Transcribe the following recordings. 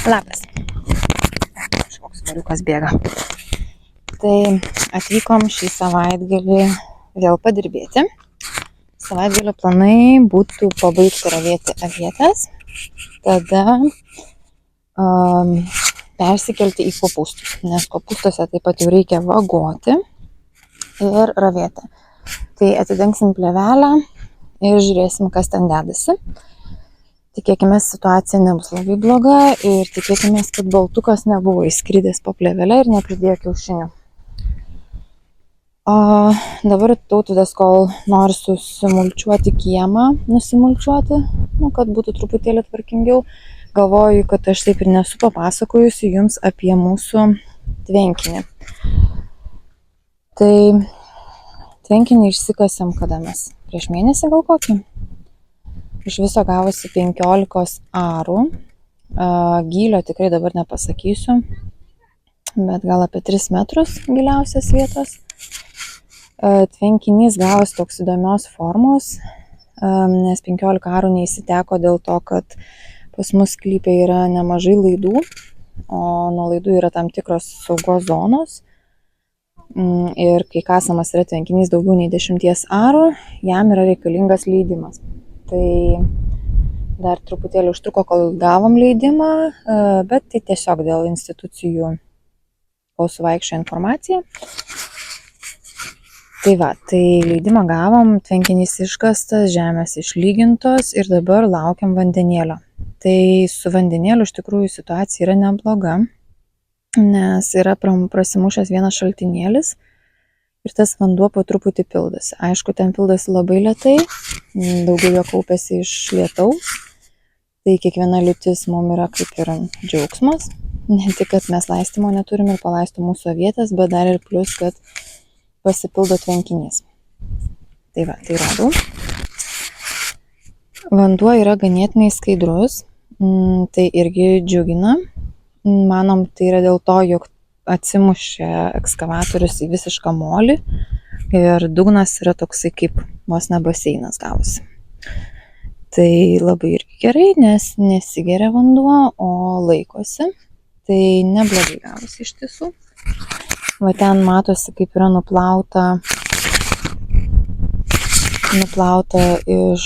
Labas. Kažkoks variukas bėga. Tai atvykom šį savaitgalį vėl padirbėti. Savaitgalio planai būtų pabaigti ravėti avietes, tada persikelti į kopūstus, nes kopūstuose taip pat jau reikia vagoti ir ravėti. Tai atidengsim plėvelę ir žiūrėsim, kas ten dedasi. Tikėkime, situacija nebus labai bloga ir tikėkime, kad baltukas nebuvo įskridęs po plėvelę ir nepridėjo kiaušinių. Dabar Tautvydas, kol nori susimulčiuoti kiemą, nusimulčiuoti, kad būtų truputėlį tvarkingiau, galvoju, kad aš taip ir nesu papasakojusi jums apie mūsų tvenkinį. Tai tvenkinį išsikasėm kada mes? Prieš mėnesį gal kokį? Iš viso gavosi 15 arų. Gylio tikrai dabar nepasakysiu, bet gal apie 3 metrus giliausias vietos. Tvenkinys gavosi toks įdomios formos, nes 15 arų neįsiteko dėl to, kad pas mus sklype yra nemažai laidų, o nuo laidų yra tam tikros saugos zonos. Ir kai kasamas yra tvenkinys daugiau nei 10 arų, jam yra reikalingas leidimas. Tai dar truputėlį užtruko, kol gavom leidimą, bet tai tiesiog dėl institucijų, kol suvaikščiojo informacija. Tai va, tai leidimą gavom, tvenkinys iškastas, žemės išlygintos ir dabar laukiam vandenėlio. Tai su vandenėliu iš tikrųjų situacija yra nebloga, nes yra prasimušęs vienas šaltinėlis ir tas vanduo po truputį pildosi. Aišku, ten pildosi labai lėtai, daugiau jo kaupiasi iš lietaus, tai kiekviena liūtis mums yra kaip ir džiaugsmas. Ne tik, kad mes laistymo neturim ir palaisto mūsų avietes, bet dar ir plus, kad pasipildo tvenkinys. Tai va, tai radau. Vanduo yra ganėtinai skaidrus, tai irgi džiugina. Manom, tai yra dėl to, jog atsimušė ekskavatorius į visišką molį ir dugnas yra toksai kaip vos ne baseinas gavosi. Tai labai irgi gerai, nes nesigeria vanduo, o laikosi. Tai neblogai gavosi iš tiesų. Va ten matosi, kaip yra nuplauta iš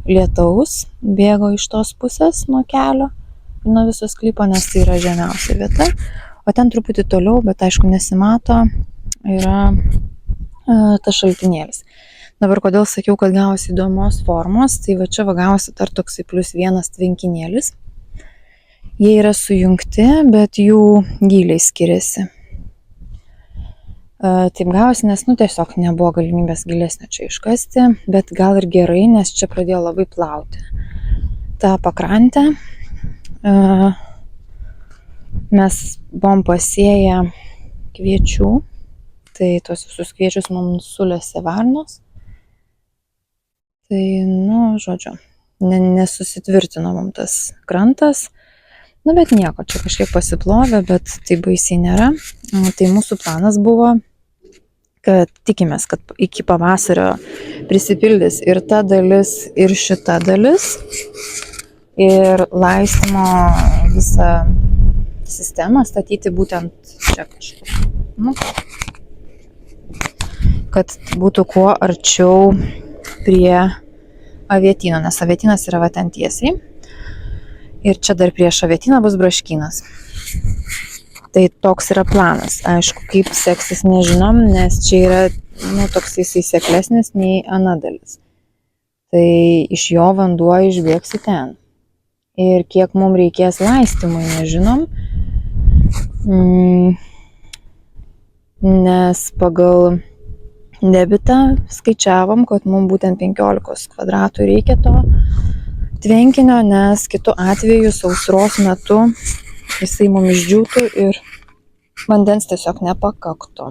lietaus, bėgo iš tos pusės nuo kelio, nuo viso sklypo, nes tai yra žemiausia vieta. O ten truputį toliau, bet aišku nesimato, yra tas šaltinėlis. Dabar kodėl sakiau, kad gavosi įdomios formos, tai va čia gavosi dar toksai +1 tvenkinėlis. Jie yra sujungti, bet jų gyliai skiriasi. Taip gavosi, nes tiesiog nebuvo galimybės gilesnio čia iškasti, bet gal ir gerai, nes čia pradėjo labai plauti tą pakrantę. Mes buvom pasėję kviečių, tai tos visus kviečius mums sulėsė varnos. Tai, žodžiu, nesusitvirtino mums tas krantas. Bet nieko, čia kažkiek pasiplovė, bet tai baisiai nėra. Tai mūsų planas buvo, kad tikimės, kad iki pavasario prisipildys ir ta dalis, ir šita dalis. Ir laistymo visą sistemą statyti būtent čia kažkur. Kad būtų kuo arčiau prie avietyno, nes avietynas yra va ten tiesiai. Ir čia dar prieš avietyną bus braškynas. Tai toks yra planas. Aišku, kaip seksis nežinom, nes čia yra toks seklesnis nei ana dalis. Tai iš jo vanduo išbėgs į ten. Ir kiek mums reikės laistymui, nežinom. Nes pagal debitą skaičiavom, kad mums būtent 15 kvadratų reikia to tvenkinio, nes kitu atveju sausros metu jisai mums išdžiūtų ir vandens tiesiog nepakaktų.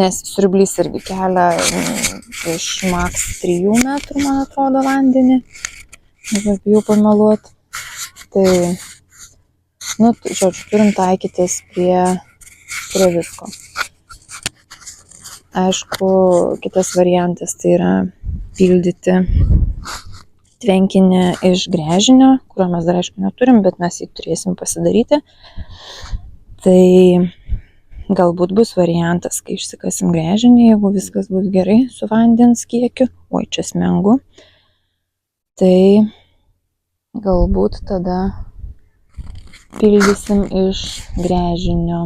Nes siurblys irgi kelia iš maks 3 metrų, man atrodo, vandenį. Dabar bijau pameluoti. Tai, žodžiu, turim taikytis prie visko. Aišku, kitas variantas tai yra pildyti tvenkinį iš gręžinio, kurio mes dar aišku neturim, bet mes jį turėsim pasidaryti. Tai galbūt bus variantas, kai išsikasim gręžinį, jeigu viskas bus gerai su vandens kiekiu. Oi, čia smengu. Tai galbūt tada pildysim iš gręžinio.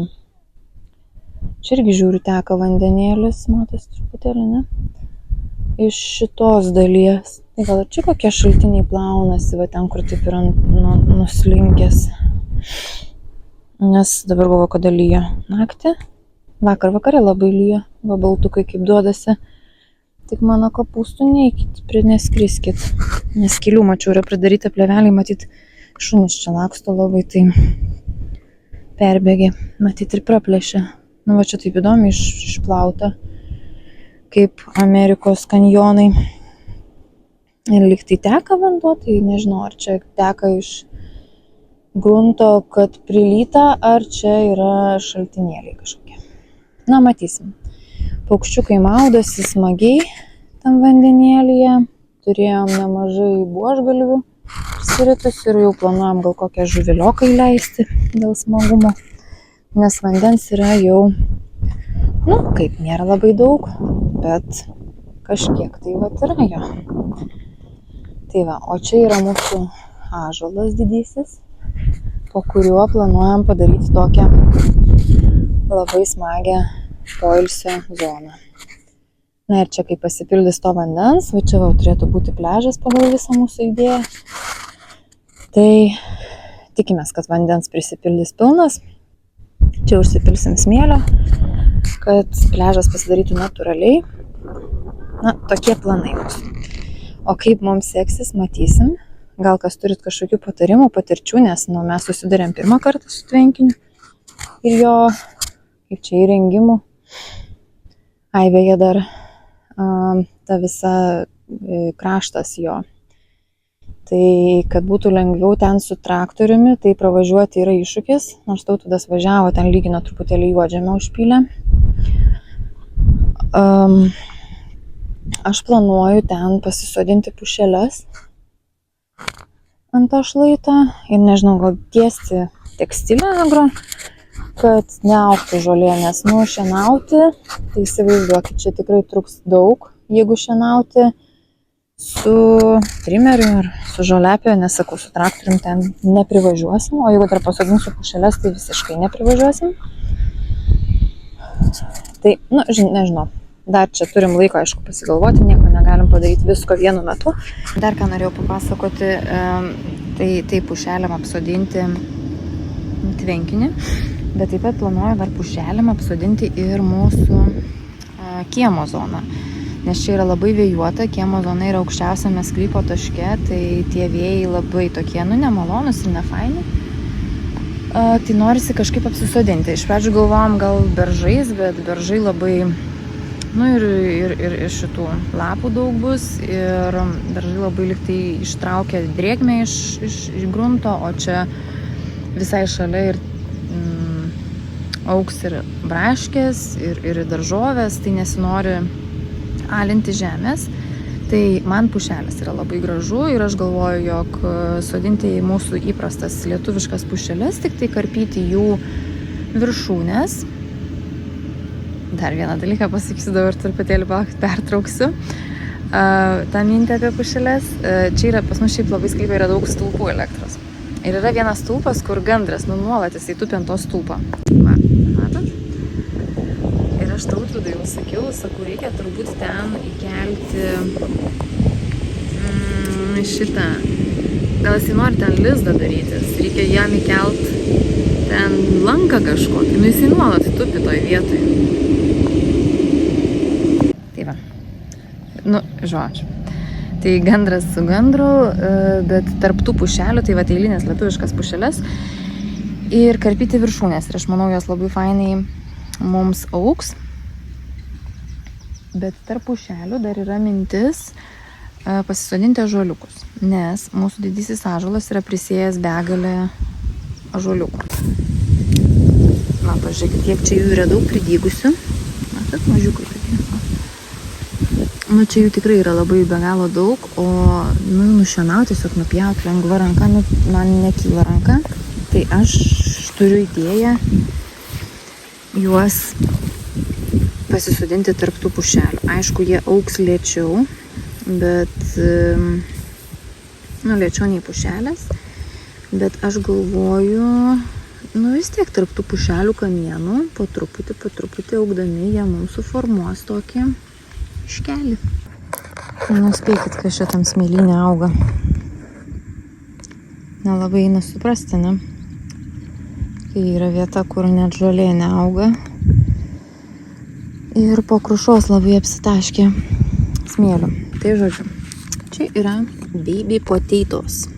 Čia irgi žiūriu teka vandenėlis, matas truputėlį, ne? Iš šitos dalies. Tai gal čia kokie šaltiniai plaunasi, va ten, kur taip yra nuslinkęs. Nes dabar galvoju, kada lyja naktį. Vakar vakare labai lyja, va baltukai kaip duodasi. Tik mano kopūstų neikit, neskriskit. Nes kelių mačiau yra pridaryta plėveliai, matyt, šunis čia laksto labai, tai perbėgė, matyt ir praplėšė. Nu va čia taip įdomiai išplauta, kaip Amerikos kanjonai. Ir lyg tai teka vanduo, tai nežinau, ar čia teka iš grunto, kad prilyta, ar čia yra šaltinėliai kažkokie. Na, matysim. Paukščiukai maudosi smagiai tam vandenėlyje. Turėjom nemažai buožgalvių prisiritus ir jau planuojam gal kokią žuvilioką įleisti dėl smagumo. Nes vandens yra jau, kaip nėra labai daug, bet kažkiek tai vat yra jo. Tai va, o čia yra mūsų ąžuolas didysis, po kuriuo planuojam padaryti tokią labai smagią poilsio zoną. Na ir čia kai pasipildys to vandens, va čia va turėtų būti pliažas pagal visą mūsų idėją. Tai tikimės, kad vandens prisipildys pilnas. Čia užsipilsim smėlio, kad pliažas pasidarytų natūraliai. Na, tokie planai mūsų. O kaip mums seksis, matysim. Gal kas turit kažkokių patarimų, patirčių, nes mes susidarėm pirmą kartą su tvenkiniu ir jo, kaip čia įrengimų. Beje dar ta visa kraštas jo. Tai kad būtų lengviau ten su traktoriumi, tai pravažiuoti yra iššūkis, nors Tautvydas važiavo, ten lygino truputėlį juodžemę užpylę. Aš planuoju ten pasisodinti pušeles ant to šlaito ir nežinau, gal tiesti tekstilę agro, kad neaugtų žolė, nes šienauti, tai įsivaizduokit, čia tikrai truks daug, jeigu šienauti su trimeriu ar su žoliapė, nesakau, su traktorium ten neprivažiuosim, o jeigu dar pasodinsiu pušeles, tai visiškai neprivažiuosim. Tai, nežinau. Dar čia turim laiko, aišku, pasigalvoti, nieko negalim padaryti visko vienu metu. Dar ką norėjau papasakoti, tai pušelėm apsodinti tvenkinį, bet taip pat planuoju dar pušelėm apsodinti ir mūsų kiemo zoną. Nes čia yra labai vėjuota, kiemo zona yra aukščiausiame sklypo taške, tai tie vėjai labai tokie, nemalonus ir nefaini. Tai norisi kažkaip apsisodinti. Iš pradžių galvojom gal beržais, bet beržai labai... ir šitų lapų daug bus ir beržai labai liktai ištraukia drėgmę iš grunto, o čia visai šalia ir augs ir braškės, ir daržovės, tai nesinori alinti žemės. Tai man pušelės yra labai gražu ir aš galvoju, jog sodinti į mūsų įprastas lietuviškas pušeles, tik tai karpyti jų viršūnės. Dar vieną dalyką pasakysiu, dabar truputėlį pertrauksiu tą mintį apie pušeles. Čia yra, pas mus šiaip labai sklype yra daug stulpų elektros. Ir yra vienas stulpas, kur gandras, nuolat jisai tupi ant to stulpo. Va, matot? Ir aš Tautvydui jau sakau, reikia turbūt ten įkelti šitą. Gal jisai nori ten lizdą darytis, reikia jam įkelti ten lanką kažkokį, jisai nuolat tupi toj vietoj. Žodžiu. Tai gandras su gandru, bet tarp tų pušelių, tai eilinės lietuviškas pušeles ir karpyti viršūnės. Ir aš manau, jos labai fainai mums augs. Bet tarp pušelių dar yra mintis pasisodinti ąžuoliukus, nes mūsų didysis ąžuolas yra prisėjęs begalę ąžuoliukų. Na, pažiūrėkit, kiek čia jų yra daug pridygusių. Matot, mažiukai tokie. Nu, čia jų tikrai yra labai be galo daug, o nušienauti, tiesiog nupjauti lengva ranka, man nekyla ranka. Tai aš turiu idėją juos pasisodinti tarp tų pušelių. Aišku, jie augs lėčiau, bet, lėčiau nei pušelės. Bet aš galvoju, vis tiek tarp tų pušelių kamienų, po truputį augdami, jie mums suformuos tokį iškelį. Spėkit, kas šitam smėlyne auga. Nelabai eina suprasti, ne? Kai yra vieta, kur net žolė neauga. Ir po krušos labai apsitaškė smėliu. Tai žodžiu, čia yra baby potatoes.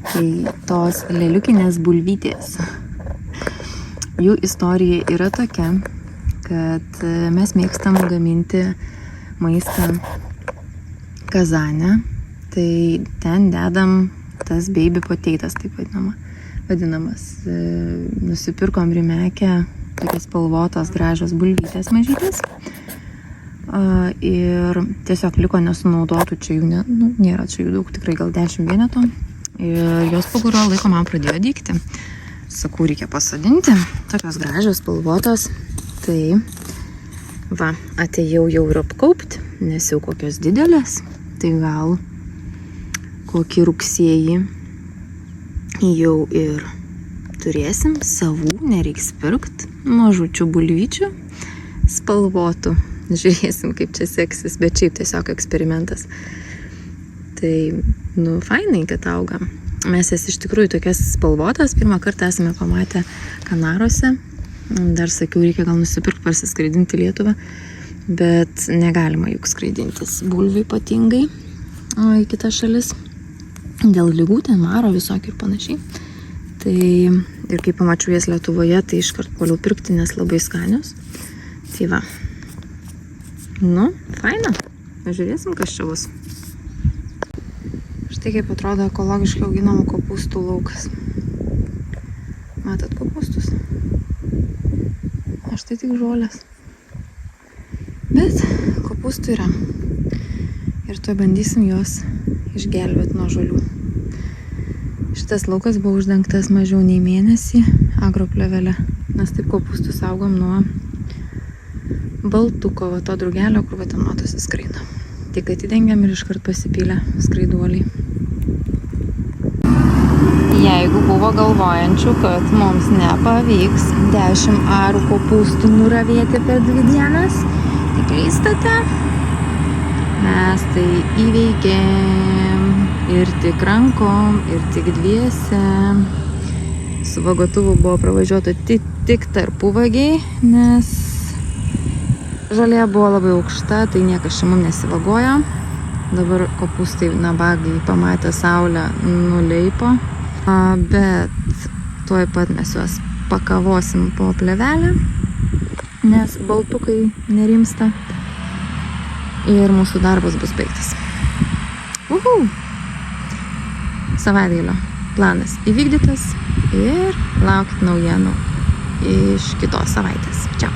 Tai tos lėliukinės bulvytės. Jų istorija yra tokia, kad mes mėgstam gaminti maistą kazanę, tai ten dedam tas baby potatoes, taip vadinamas. Nusipirkom Rimekę, tokias spalvotos gražios bulvytės mažytės. Ir tiesiog liko nesunaudotų, čia jų nėra, čia jų daug, tikrai gal 10 vienetų. Ir jos po kurio laiko man pradėjo dygti. Sakau, reikia pasodinti, tokios gražios spalvotos. Tai va, atėjau jau ir apkaupti, nes jau kokios didelės. Tai gal kokį rugsėjį jau ir turėsim savų, nereiks pirkt mažučių bulvyčių spalvotų. Žiūrėsim, kaip čia seksis, bet šiaip tiesiog eksperimentas. Tai, fainai, kad auga. Mes jas iš tikrųjų tokias spalvotas pirmą kartą esame pamatę Kanaruose. Dar sakiau, reikia gal nusipirkti, parsiskraidinti Lietuvą, bet negalima juk skraidintis bulvių ypatingai į kitas šalis. Dėl ligų, ten maro visokių ir panašiai. Tai ir kai pamačiau jas Lietuvoje, tai iškart puoliau pirkti, nes labai skanios. Tai va. Faina. Žiūrėsim, kas čia bus. Štai kaip atrodo ekologiškai auginamų kopūstų laukas. Matot kopūstus? Aš tai tik žolės. Bet kopūstų yra. Ir tuoj bandysim juos išgelbėti nuo žolių. Šitas laukas buvo uždengtas mažiau nei mėnesį agroplėvele. Mes taip kopūstus saugom nuo baltuko, to drugelio, kur ten matosi skraido. Tik atidengiam ir iškart pasipylę skraiduoliai. Jeigu buvo galvojančių, kad mums nepavyks 10 arų kopūstų nuravėti per 2 dienas, tai klystate. Mes tai įveikėm ir tik rankom, ir tik dviese. Su vagotuvu buvo pravažiuota tik tarpuvagiai, nes žolė buvo labai aukšta, tai niekas čia mums nesivagojo. Dabar kopūstai nabagai pamatę saulę nuleipo. Bet tuoj pat mes juos pakavosim po plėvelę, nes baltukai nerimsta ir mūsų darbas bus baigtas. Savaitgalio planas įvykdytas ir laukit naujienų iš kitos savaitės. Čiau.